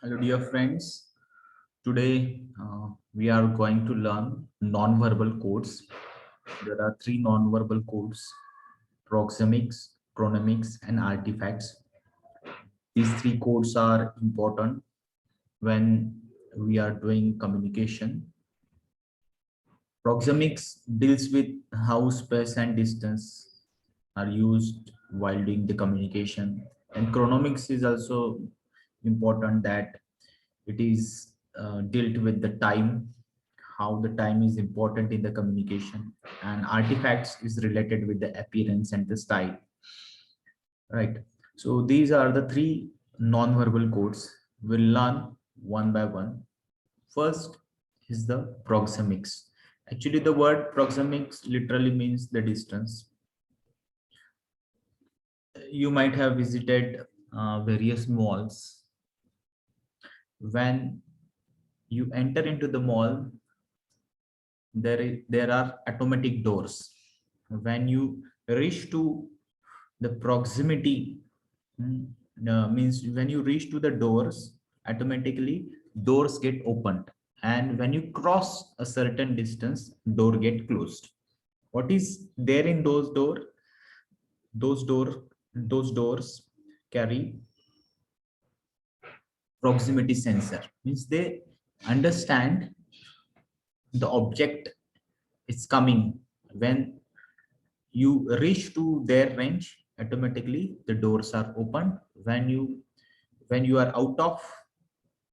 Hello, dear friends. Today we are going to learn non-verbal codes. There are three non-verbal codes: proxemics, chronemics, and artifacts. These three codes are important when we are doing communication. Proxemics deals with how space and distance are used while doing the communication, and chronomics is also important that it is dealt with the time, how the time is important in the communication, and artifacts is related with the appearance and the style, right? So these are the three non-verbal codes. We'll learn one by one. First is the proxemics. Actually, the word proxemics literally means the distance. You might have visited various malls. When you enter into the mall, there are automatic doors. When you reach to the proximity, means when you reach to the doors, automatically doors get opened, and when you cross a certain distance, door get closed. What is there in those doors carry proximity sensor, means they understand the object is coming. When you reach to their range, automatically the doors are open. When you are out of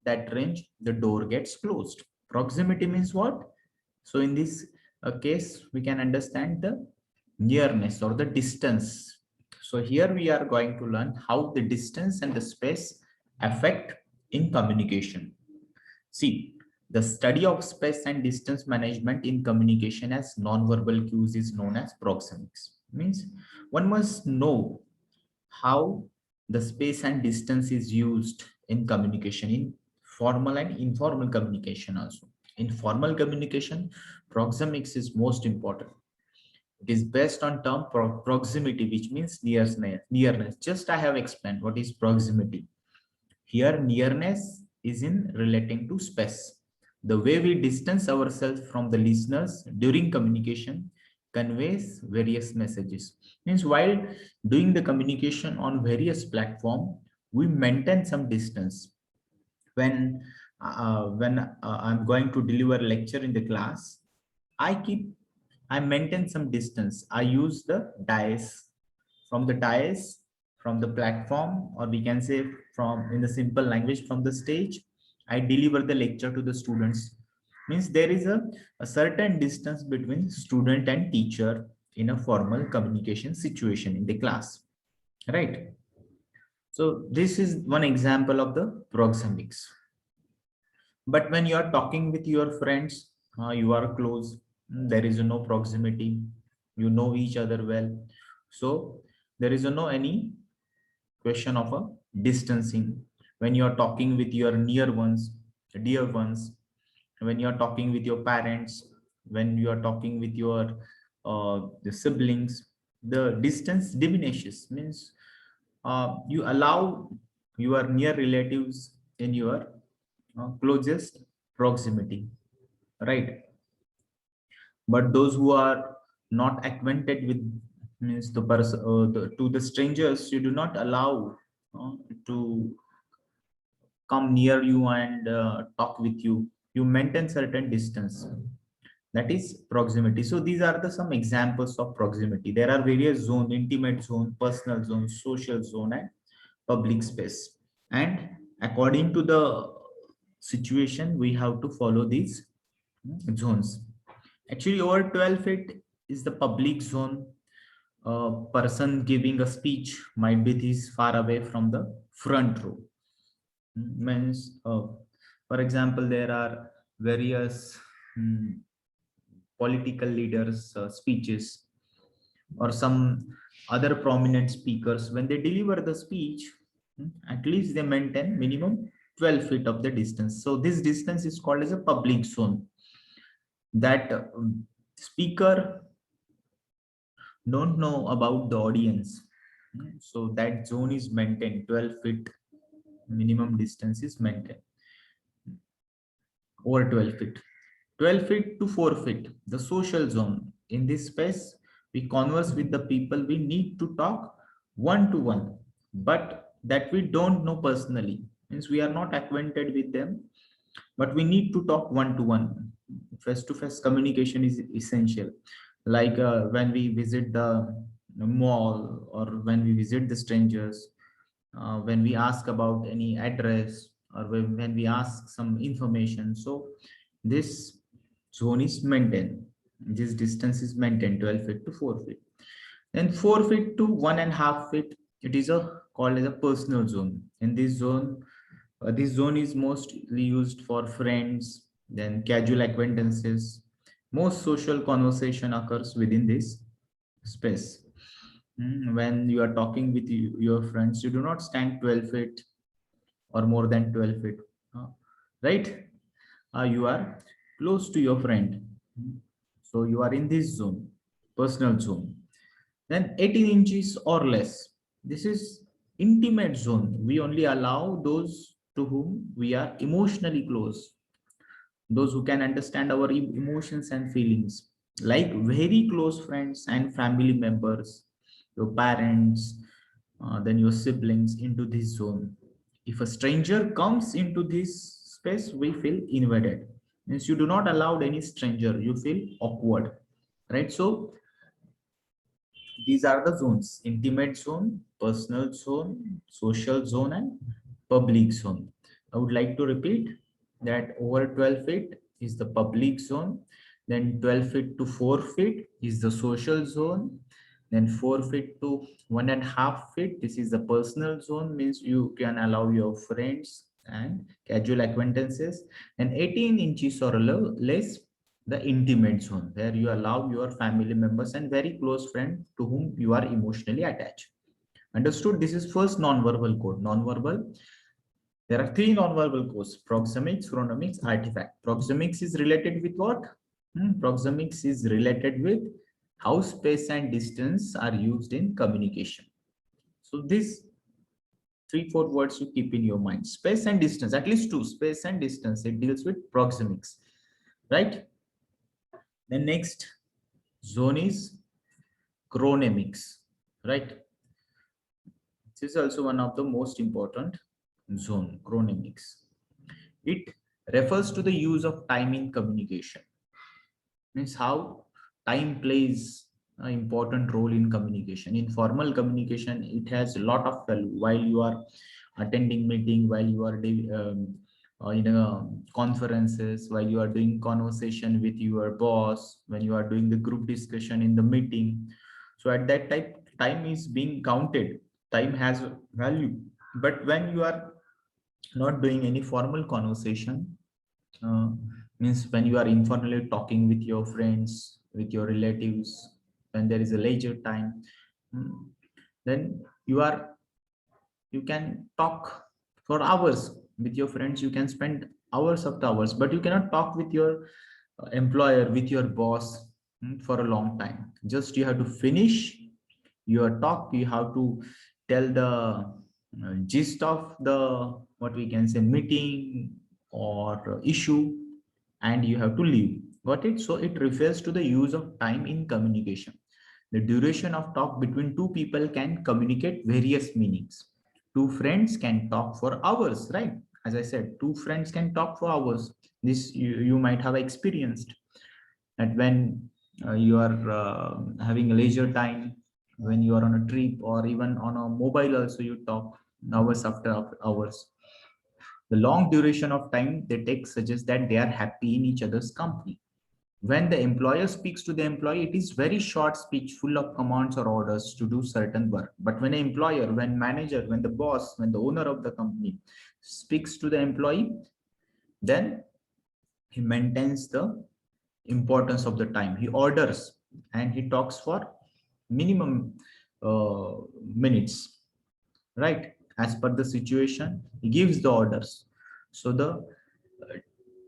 that range, the door gets closed. Proximity means what? So in this case, we can understand the nearness or the distance. So here we are going to learn how the distance and the space affect in communication. See, the study of space and distance management in communication as non-verbal cues is known as proxemics. Means one must know how the space and distance is used in communication, in formal and informal communication also. In formal communication, proxemics is most important. It is based on term proximity, which means nearness. Just I have explained what is proximity. Here, nearness is in relating to space. The way we distance ourselves from the listeners during communication conveys various messages. Means while doing the communication on various platform, we maintain some distance. When I'm going to deliver lecture in the class, I keep I maintain some distance. I use the dais. From the dais, from the platform, or we can say from, in the simple language, from the stage, I deliver the lecture to the students. Means there is a certain distance between student and teacher in a formal communication situation in the class, right? So this is one example of the proxemics. But when you are talking with your friends, you are close, there is no proximity, you know each other well. So there is no any question of a distancing. When you are talking with your near ones, dear ones, when you are talking with your parents, when you are talking with your the siblings, the distance diminishes. Means you allow your near relatives in your closest proximity, right? But those who are not acquainted with, means the person, to the strangers, you do not allow to come near you and talk with you. You maintain certain distance. That is proximity. So these are the some examples of proximity. There are various zones: intimate zone, personal zone, social zone, and public space. And according to the situation, we have to follow these zones. Actually, over 12 feet is the public zone. A person giving a speech might be this far away from the front row. Means, for example, there are various political leaders' speeches, or some other prominent speakers. When they deliver the speech, at least they maintain minimum 12 feet of the distance. So this distance is called as a public zone. That speaker don't know about the audience. So that zone is maintained 12 feet. minimum distance is maintained over 12 feet. 12 feet to 4 feet, the social zone. In this space, we converse with the people we need to talk one to one, but that we don't know personally. Means we are not acquainted with them, but we need to talk one to one. Face to face communication is essential. Like when we visit the mall or when we visit the strangers, when we ask about any address or when we ask some information. So this zone is maintained. This distance is maintained 12 feet to 4 feet. Then 4 feet to 1.5 feet, it is called as a personal zone. In this zone is mostly used for friends, then casual acquaintances. Most social conversation occurs within this space. When you are talking with your friends, you do not stand 12 feet or more than 12 feet, uh, right? You are close to your friend. So you are in this zone, personal zone. Then 18 inches or less. This is intimate zone. We only allow those to whom we are emotionally close, those who can understand our emotions and feelings, like very close friends and family members, your parents, then your siblings into this zone. If a stranger comes into this space, we feel invaded. Means you do not allow any stranger, you feel awkward, right? So these are the zones: intimate zone, personal zone, social zone, and public zone. I would like to repeat that over 12 feet is the public zone, then 12 feet to 4 feet is the social zone, then 4 feet to 1.5 feet, this is the personal zone, means you can allow your friends and casual acquaintances, and 18 inches or less, the intimate zone, where you allow your family members and very close friend to whom you are emotionally attached. Understood? This is first non-verbal code. Non-verbal, there are three non-verbal codes: proxemics, chronomics, artifact. Proxemics is related with what? Proxemics is related with how space and distance are used in communication. So these three, four words you keep in your mind: space and distance, at least two: space and distance. It deals with proxemics, right? The next zone is chronemics, right? This is also one of the most important zone, chronemics. It refers to the use of time in communication. Means how time plays an important role in communication. In formal communication, it has a lot of value. While you are attending meeting, while you are in a conferences, while you are doing conversation with your boss, when you are doing the group discussion in the meeting. So at that time is being counted. Time has value. But when you are not doing any formal conversation, uh, means when you are informally talking with your friends, with your relatives, when there is a leisure time, mm, then you can talk for hours with your friends. You can spend hours after hours, but you cannot talk with your employer, with your boss, for a long time. Just you have to finish your talk. You have to tell the gist of the, what we can say, meeting or issue, and you have to leave. Got it? So it refers to the use of time in communication. The duration of talk between two people can communicate various meanings. Two friends can talk for hours, right? As I said, two friends can talk for hours. This you might have experienced that when you are having a leisure time, when you are on a trip or even on a mobile also, you talk hours after hours. The long duration of time they take suggests that they are happy in each other's company. When the employer speaks to the employee, it is very short speech full of commands or orders to do certain work. But when an employer, when manager, when the boss, when the owner of the company speaks to the employee, then he maintains the importance of the time. He orders and he talks for minimum uh, minutes, right? As per the situation, he gives the orders. So the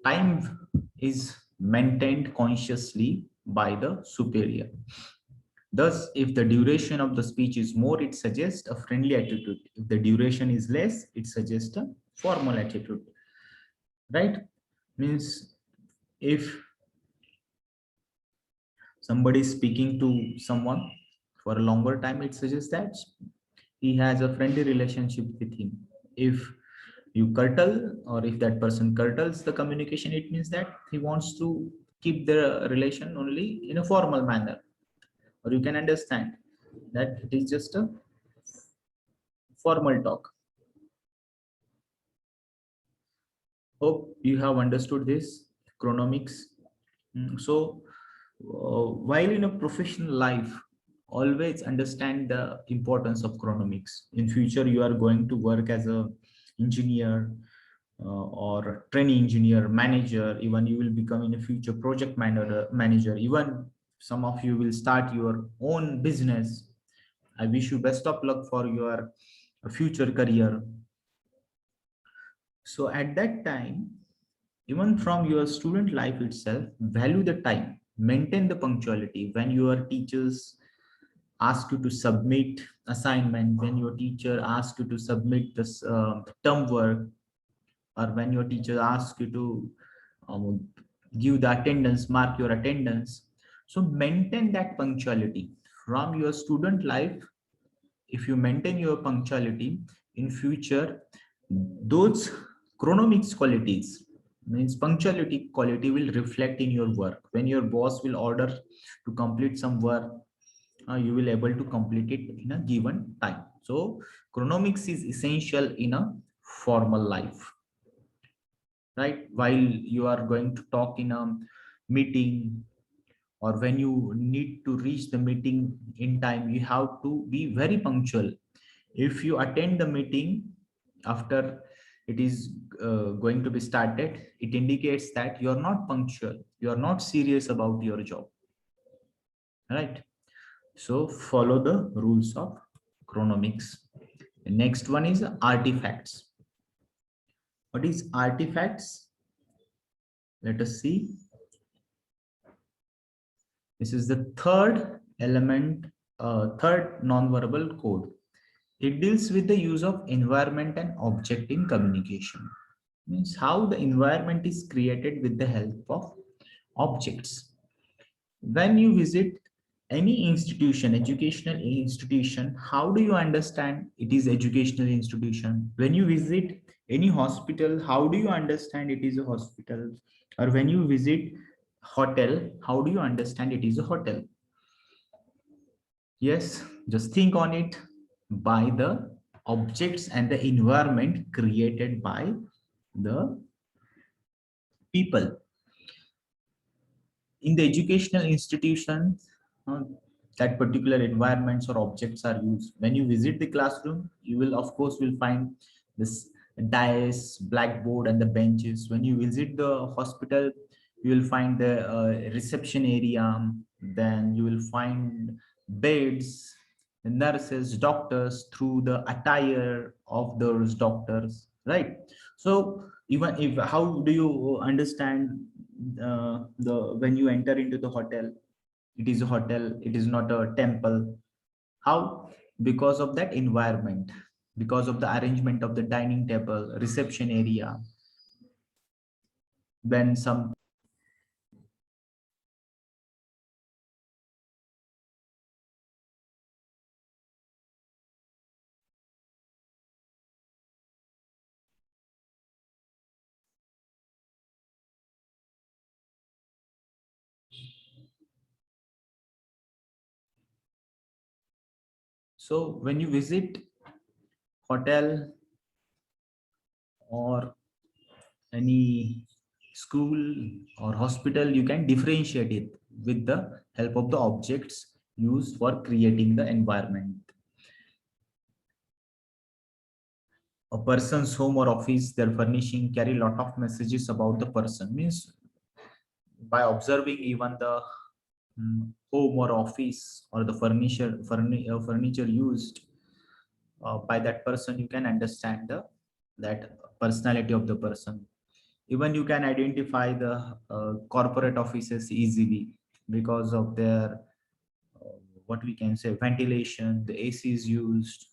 time is maintained consciously by the superior. Thus, if the duration of the speech is more, it suggests a friendly attitude. If the duration is less, it suggests a formal attitude, right? Means if somebody is speaking to someone for a longer time, it suggests that he has a friendly relationship with him. If you curtail, or if that person curtails the communication, it means that he wants to keep the relation only in a formal manner, or you can understand that it is just a formal talk. Hope you have understood this chronomics. So while in a professional life, always understand the importance of chronomics. In future, you are going to work as a engineer, or trainee engineer, manager. Even you will become in a future project manager. Even some of you will start your own business. I wish you best of luck for your future career. So at that time, even from your student life itself, value the time, maintain the punctuality. When your teachers ask you to submit assignment, when your teacher asks you to submit this term work, or when your teacher asks you to um, give the attendance, mark your attendance. So maintain that punctuality from your student life. If you maintain your punctuality in future, those chronomics qualities, means punctuality quality, will reflect in your work. When your boss will order to complete some work, you will able to complete it in a given time. So chronomics is essential in a formal life, right? While you are going to talk in a meeting, or when you need to reach the meeting in time, you have to be very punctual. If you attend the meeting after it is going to be started, it indicates that you are not punctual, you are not serious about your job, right? So follow the rules of chronomics. The next one is artifacts. What is artifacts? Let us see. This is the third element, third non-verbal code. It deals with the use of environment and object in communication. Means how the environment is created with the help of objects. When you visit any institution, educational institution, how do you understand it is educational institution? When you visit any hospital, how do you understand it is a hospital? Or when you visit hotel, how do you understand it is a hotel? Yes, just think on it. By the objects and the environment created by the people. In the educational institutions, that particular environments or objects are used. When you visit the classroom, you will of course will find this dais, blackboard, and the benches. When you visit the hospital, you will find the reception area. Then you will find beds, nurses, doctors, through the attire of those doctors, right? So even if, how do you understand the when you enter into the hotel, it is a hotel, it is not a temple? How? Because of that environment, because of the arrangement of the dining table, reception area. When some, so when you visit hotel or any school or hospital, you can differentiate it with the help of the objects used for creating the environment. A person's home or office, their furnishing carry a lot of messages about the person. Means by observing even the home or office or the furniture used by that person, you can understand the that personality of the person. Even you can identify the corporate offices easily because of their what we can say, ventilation, the AC is used,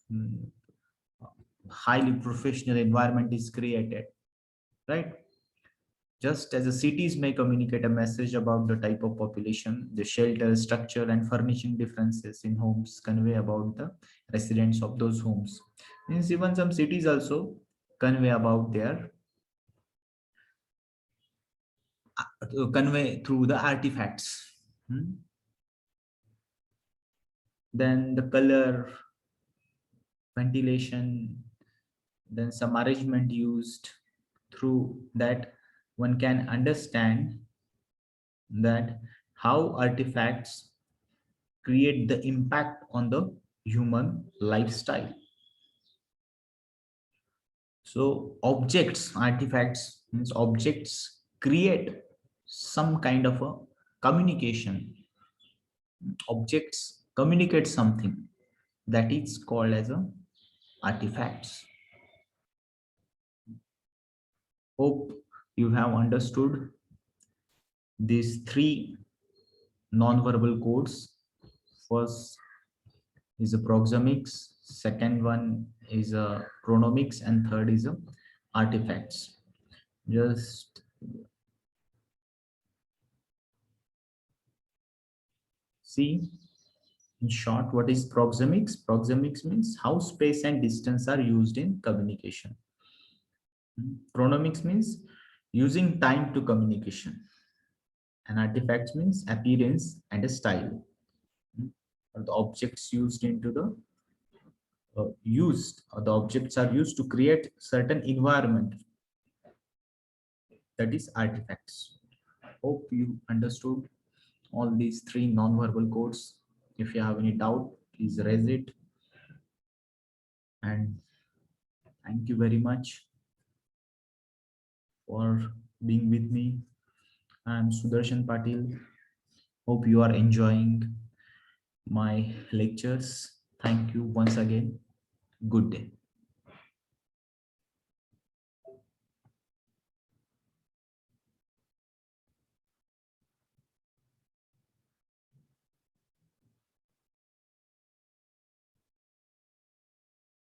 highly professional environment is created, right? Just as the cities may communicate a message about the type of population, the shelter, structure, and furnishing differences in homes convey about the residents of those homes. Means even some cities also convey about their convey through the artifacts. Then the color, ventilation, then some arrangement used, through that one can understand that how artifacts create the impact on the human lifestyle. So objects, artifacts means objects create some kind of a communication. Objects communicate something, that is called as a artifacts. Hope you have understood these three non-verbal codes. First is a proxemics, second one is a chronomics, and third is a artifacts. Just see in short what is proxemics. Proxemics means how space and distance are used in communication. Chronomics means using time to communication, and artifacts means appearance and a style. The objects used into the the objects are used to create certain environment, that is artifacts. Hope you understood all these three non-verbal codes. If you have any doubt, please raise it. And thank you very much for being with me. I'm Sudarshan Patil. Hope you are enjoying my lectures. Thank you once again. Good day.